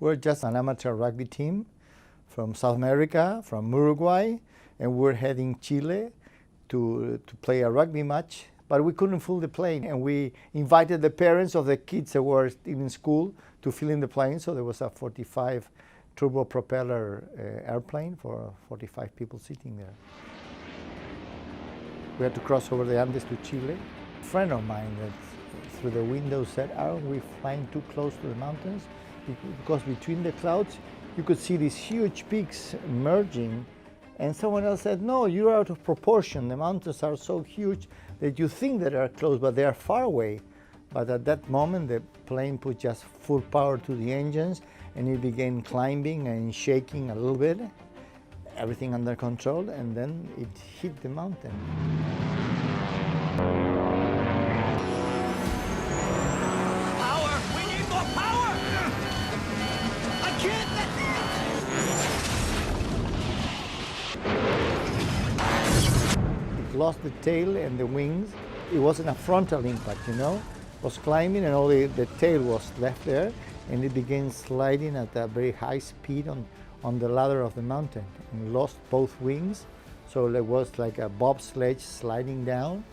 We're just an amateur rugby team from South America, from Uruguay, and we're heading Chile to play a rugby match. But we couldn't fill the plane, and we invited the parents of the kids that were in school to fill in the plane. So there was a 45 turbo propeller airplane for 45 people sitting there. We had to cross over the Andes to Chile. A friend of mine that through the window said, "Aren't we flying too close to the mountains? Because between the clouds you could see these huge peaks merging." And someone else said, "No, you're out of proportion. The mountains are so huge that you think that they are close, but they are far away." But at that moment, the plane put just full power to the engines, and it began climbing and shaking a little bit, everything under control, and then it hit the mountain. Power! We need more power! I can't! It lost the tail and the wings. It wasn't a frontal impact, you know. It was climbing and only the tail was left there, and it began sliding at a very high speed on the ladder of the mountain and lost both wings. So it was like a bobsledge sliding down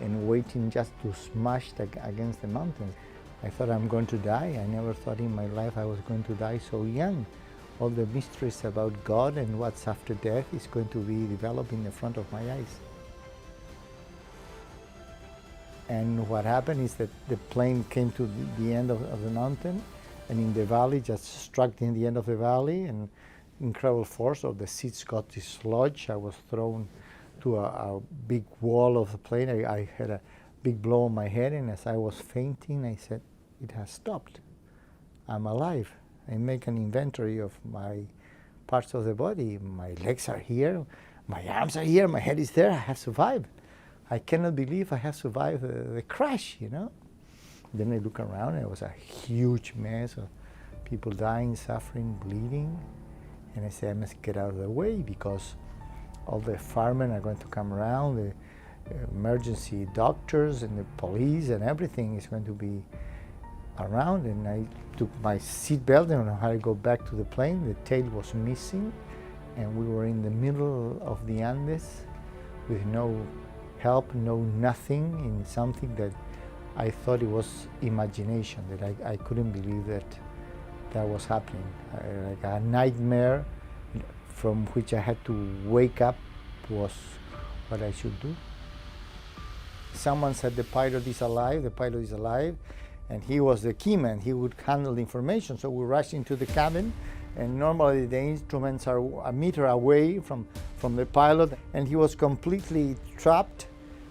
and waiting just to smash against the mountain. I thought I'm going to die. I never thought in my life I was going to die so young. All the mysteries about God and what's after death is going to be developed in the front of my eyes. And what happened is that the plane came to the end of the mountain, and in the valley, just struck in the end of the valley, and incredible force of the seats got dislodged. I was thrown to a big wall of the plane. I had a big blow on my head, and as I was fainting, I said, "It has stopped. I'm alive." I make an inventory of my parts of the body. My legs are here, my arms are here, my head is there. I have survived. I cannot believe I have survived the crash, you know. Then I look around, and it was a huge mess of people dying, suffering, bleeding. And I say, I must get out of the way because all the firemen are going to come around, the emergency doctors and the police and everything is going to be around. And I took my seatbelt and I don't know how to go back to the plane. The tail was missing, and we were in the middle of the Andes with no help, no nothing, in something that I thought it was imagination, that I couldn't believe that that was happening. Like a nightmare from which I had to wake up was what I should do. Someone said the pilot is alive, and he was the key man. He would handle the information. So we rushed into the cabin, and normally the instruments are a meter away from the pilot, and he was completely trapped,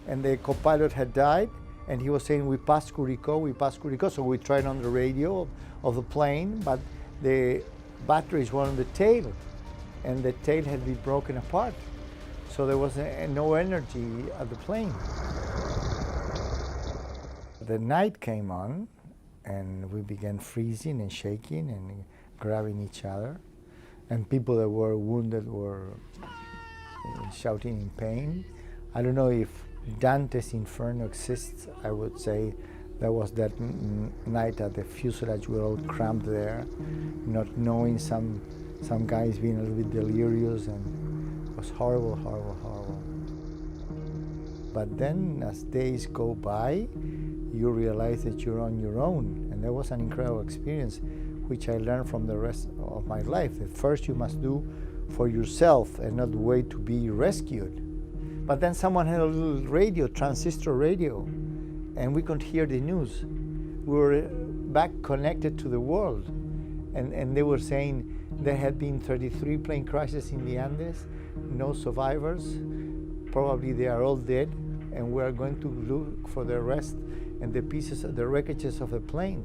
and the co-pilot had died, and he was saying, we passed Curicó. So we tried on the radio of the plane, but the batteries were on the tail, and the tail had been broken apart. So there was no energy at the plane. The night came on, and we began freezing and shaking and grabbing each other, and people that were wounded were shouting in pain. I don't know if Dante's Inferno exists. I would say that was that night at the fuselage. We were all cramped there, not knowing, some guys being a little bit delirious, and it was horrible, horrible, horrible. But then as days go by, you realize that you're on your own, and that was an incredible experience, which I learned from the rest of my life. That first you must do for yourself and not wait to be rescued. But then someone had a little radio, transistor radio, and we could hear the news. We were back connected to the world, and they were saying there had been 33 plane crashes in the Andes, no survivors, probably they are all dead, and we are going to look for the rest and the pieces of the wreckages of the plane.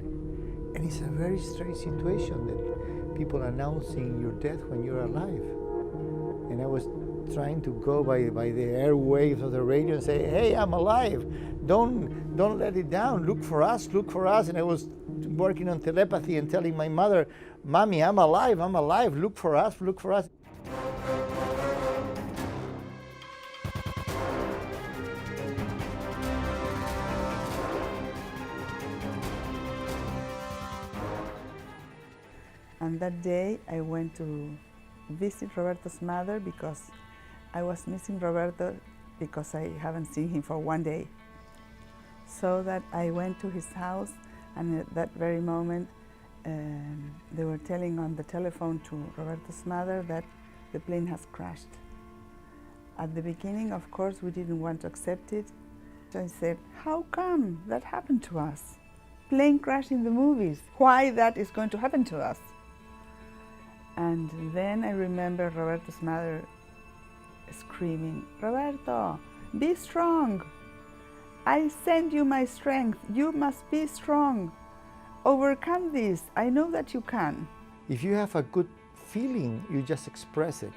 And it's a very strange situation that people announcing your death when you're alive. And I was trying to go by the airwaves of the radio and say, hey, I'm alive. Don't let it down. Look for us, look for us. And I was working on telepathy and telling my mother, Mommy, I'm alive, look for us, look for us. And that day I went to visit Roberto's mother because I was missing Roberto because I haven't seen him for one day. So that I went to his house, and at that very moment they were telling on the telephone to Roberto's mother that the plane has crashed. At the beginning, of course, we didn't want to accept it. I said, how come that happened to us? Plane crash in the movies. Why that is going to happen to us? And then I remember Roberto's mother screaming, Roberto, be strong. I send you my strength. You must be strong. Overcome this. I know that you can. If you have a good feeling, you just express it.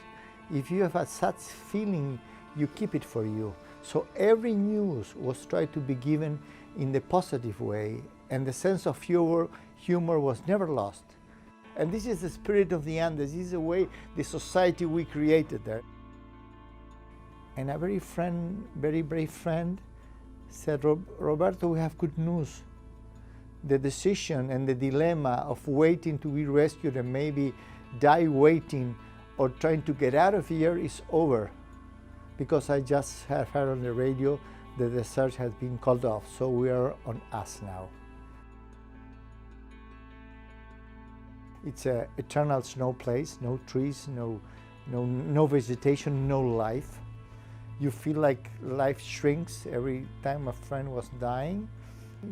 If you have a sad feeling, you keep it for you. So every news was tried to be given in the positive way, and the sense of humor was never lost. And this is the spirit of the Andes. This is the way, the society we created there. And a very brave friend said, Roberto, we have good news. The decision and the dilemma of waiting to be rescued and maybe die waiting or trying to get out of here is over. Because I just have heard on the radio that the search has been called off, so we are on us now. It's an eternal snow place, no trees, no vegetation, no life. You feel like life shrinks every time a friend was dying.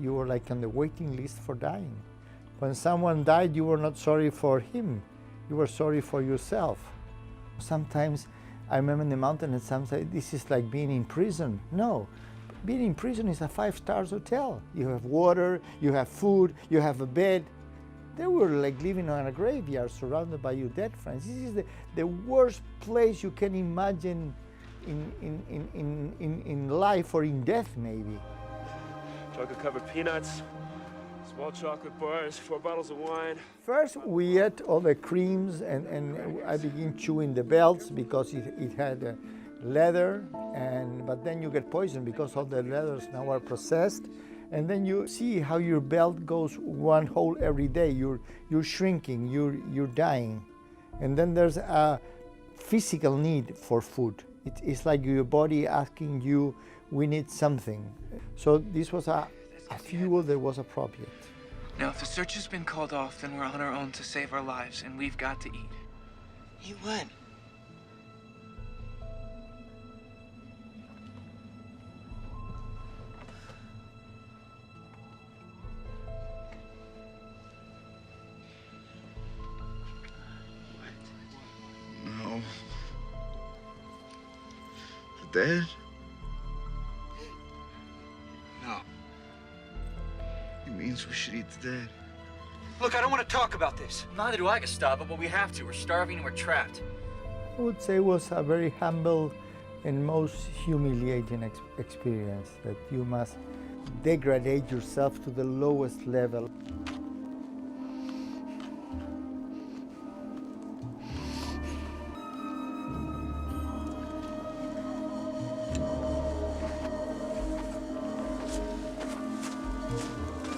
You were like on the waiting list for dying. When someone died, you were not sorry for him. You were sorry for yourself. Sometimes I remember in the mountain and some say, this is like being in prison. No, being in prison is a 5-star hotel. You have water, you have food, you have a bed. They were like living on a graveyard surrounded by your dead friends. This is the worst place you can imagine in life or in death maybe. Chocolate-covered peanuts, small chocolate bars, 4 bottles of wine. First, we ate all the creams, and I began chewing the belts because it had leather, but then you get poisoned because all the leathers now are processed. And then you see how your belt goes one hole every day. You're shrinking, you're dying. And then there's a physical need for food. It's like your body asking you, we need something. So this was a fuel that was appropriate. Now, if the search has been called off, then we're on our own to save our lives, and we've got to eat. Eat what? No. The dead? No. It means we should eat the dead. Look, I don't want to talk about this. Neither do I, Gustavo, but we have to. We're starving and we're trapped. I would say it was a very humble and most humiliating experience, that you must degrade yourself to the lowest level.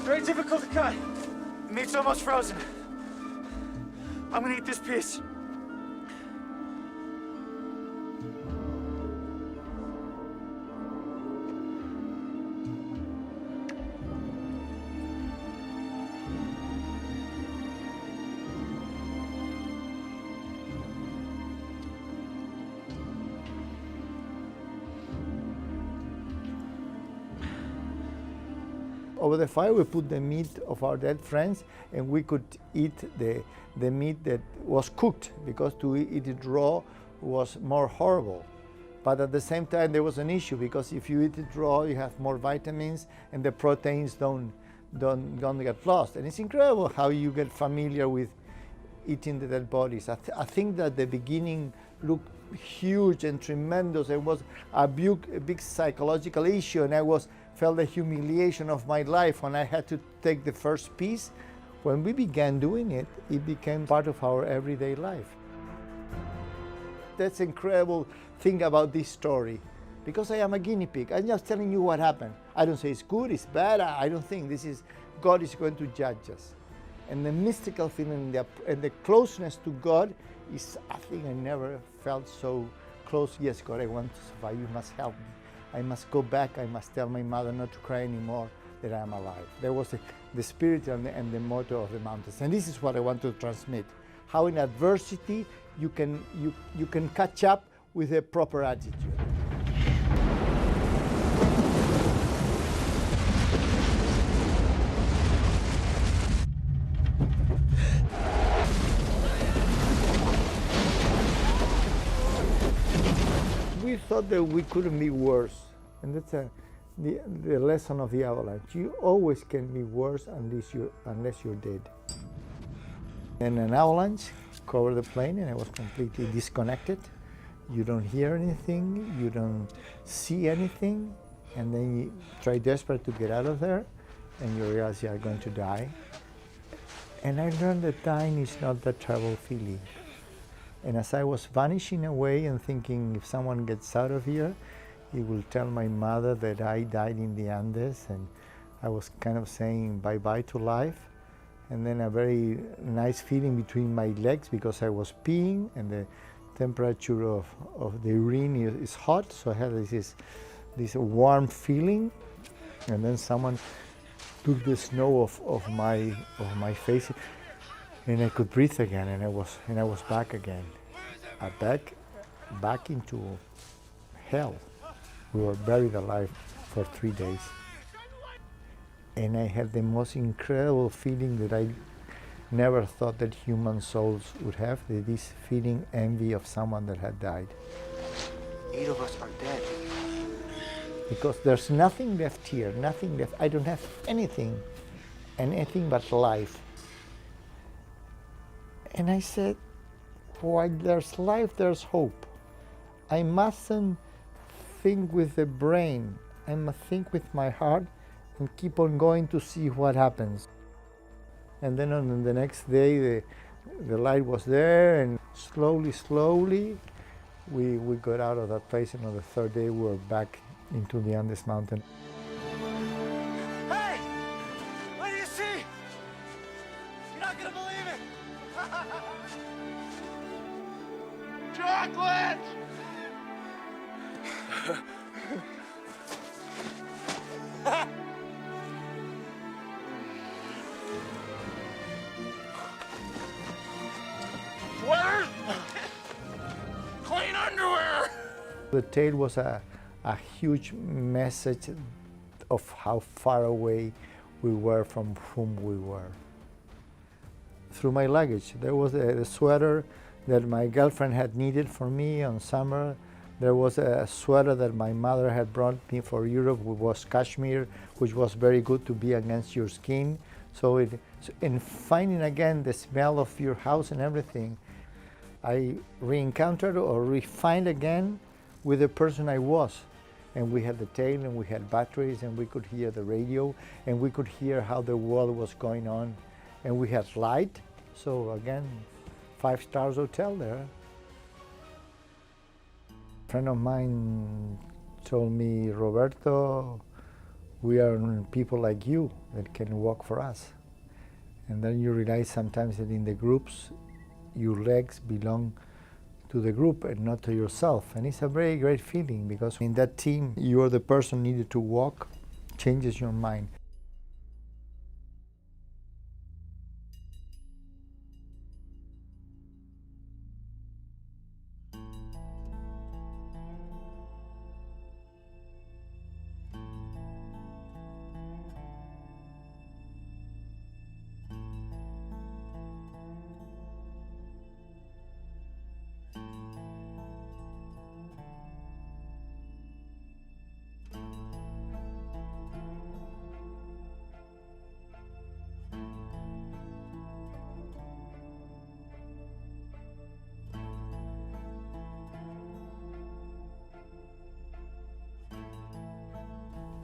Very difficult to cut. Meat's almost frozen. I'm gonna eat this piece. Over the fire, we put the meat of our dead friends, and we could eat the meat that was cooked, because to eat it raw was more horrible. But at the same time, there was an issue, because if you eat it raw, you have more vitamins, and the proteins don't get lost. And it's incredible how you get familiar with eating the dead bodies. I think that the beginning looked huge and tremendous. It was a big psychological issue, and I felt the humiliation of my life when I had to take the first piece. When we began doing it, it became part of our everyday life. That's incredible thing about this story, because I am a guinea pig. I'm just telling you what happened. I don't say it's good, it's bad. I don't think this is, God is going to judge us. And the mystical feeling and the closeness to God is, I think I never felt so close. Yes, God, I want to survive. You must help me. I must go back. I must tell my mother not to cry anymore, that I'm alive. There was the spirit and the motto of the mountains. And this is what I want to transmit. How in adversity you can catch up with a proper attitude. We thought that we couldn't be worse, and that's the lesson of the avalanche. You always can be worse unless you're dead. And an avalanche covered the plane, and I was completely disconnected. You don't hear anything, you don't see anything, and then you try desperate to get out of there, and you realize you are going to die. And I learned that dying is not that terrible feeling. And as I was vanishing away and thinking, if someone gets out of here, he will tell my mother that I died in the Andes, and I was kind of saying bye-bye to life. And then a very nice feeling between my legs because I was peeing and the temperature of the urine is hot, so I had this warm feeling. And then someone took the snow of my face, and I could breathe again, and I was back again, back into hell. We were buried alive for 3 days, and I had the most incredible feeling that I never thought that human souls would have. This feeling envy of someone that had died. 8 of us are dead. Because there's nothing left here, nothing left. I don't have anything but life. And I said, while there's life, there's hope. I mustn't think with the brain. I must think with my heart and keep on going to see what happens. And then on the next day, the light was there, and slowly, we got out of that place, and on the third day, we were back into the Andes mountain. Hey! What do you see? You're not gonna believe it! Chocolate! Sweaters? Clean underwear! The tale was a huge message of how far away we were from whom we were. Through my luggage, there was a sweater that my girlfriend had needed for me on summer. There was a sweater that my mother had brought me for Europe, which was cashmere, which was very good to be against your skin. So in finding again the smell of your house and everything, I re-encountered or refined again with the person I was. And we had the tail, and we had batteries, and we could hear the radio, and we could hear how the world was going on. And we had light, so again, 5-star hotel there. A friend of mine told me, Roberto, we are people like you that can walk for us. And then you realize sometimes that in the groups, your legs belong to the group and not to yourself. And it's a very great feeling, because in that team, you are the person needed to walk, changes your mind.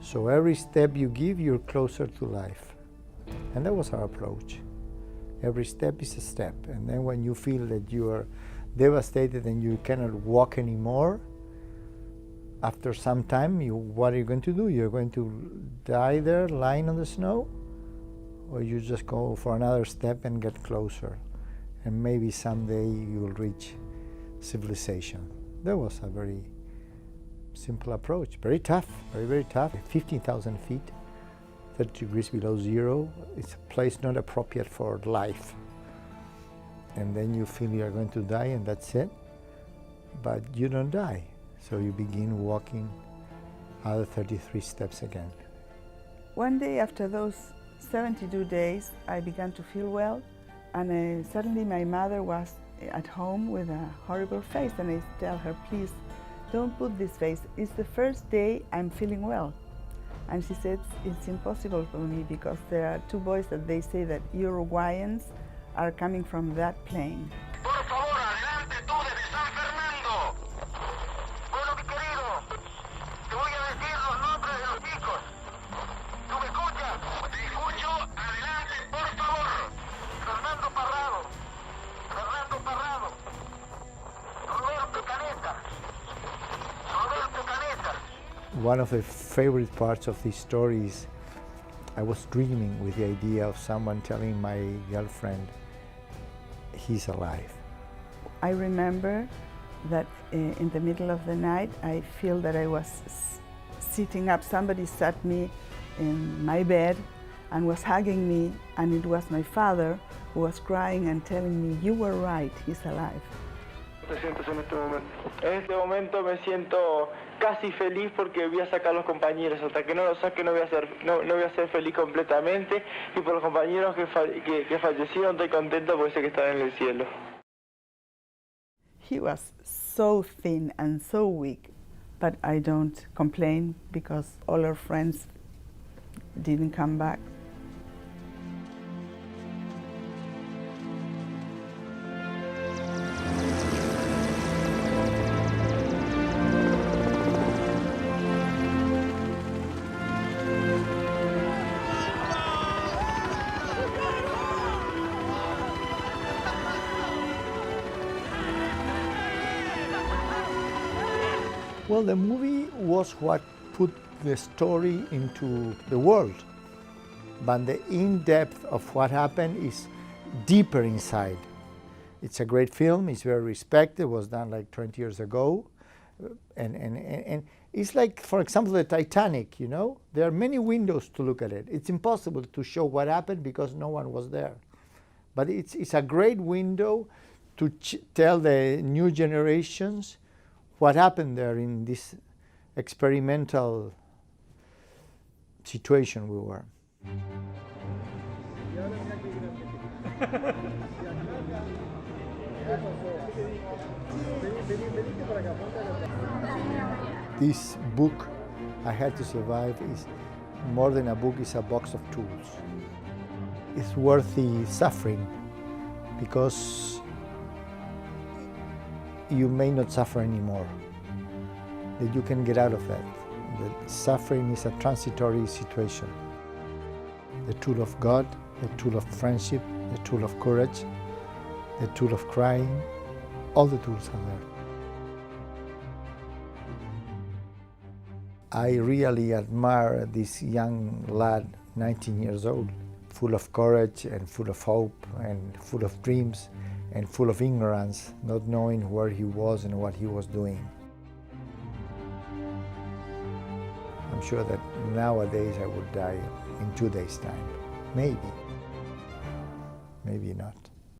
So every step you give, you're closer to life. And that was our approach. Every step is a step. And then when you feel that you are devastated and you cannot walk anymore, after some time, what are you going to do? You're going to die there, lying on the snow? or you just go for another step and get closer, and maybe someday you will reach civilization. That was a very simple approach, very tough, very, very tough. 15,000 feet, 30 degrees below zero. It's a place not appropriate for life. And then you feel you're going to die and that's it. But you don't die. So you begin walking other 33 steps again. One day after those 72 days, I began to feel well, and suddenly my mother was at home with a horrible face, and I tell her, please, don't put this face. It's the first day I'm feeling well. And she said, it's impossible for me because there are two boys that they say that Uruguayans are coming from that plane. Por favor, adelante tú desde San Fernando. Bueno, mi querido, te voy a decir los nombres de los chicos. ¿Tú me escuchas? Te escucho. Adelante, por favor. Fernando Parrado. Fernando Parrado. Roberto Caneta. Roberto Caneta. One of the favorite parts of this story is I was dreaming with the idea of someone telling my girlfriend he's alive. I remember that in the middle of the night, I feel that I was sitting up. Somebody sat me in my bed and was hugging me, and it was my father who was crying and telling me, you were right, he's alive. ¿Te sientes en este momento? En este momento me siento casi feliz porque voy a sacar a los compañeros. Hasta que no los saque no voy a ser feliz completamente. Y por los compañeros que fallecieron estoy contento porque sé que están en el cielo. He was so thin and so weak, but I don't complain because all our friends didn't come back. Well, the movie was what put the story into the world, but the in-depth of what happened is deeper inside. It's a great film, it's very respected, it was done like 20 years ago, and it's like, for example, the Titanic, you know? There are many windows to look at it. It's impossible to show what happened because no one was there. But it's a great window to tell the new generations what happened there in this experimental situation we were. This book, I Had to Survive, is more than a book, it's a box of tools. It's worth the suffering because you may not suffer anymore, that you can get out of that. That suffering is a transitory situation. The tool of God, the tool of friendship, the tool of courage, the tool of crying, all the tools are there. I really admire this young lad, 19 years old, full of courage and full of hope and full of dreams and full of ignorance, not knowing where he was and what he was doing. I'm sure that nowadays I would die in 2 days' time. Maybe. Maybe not.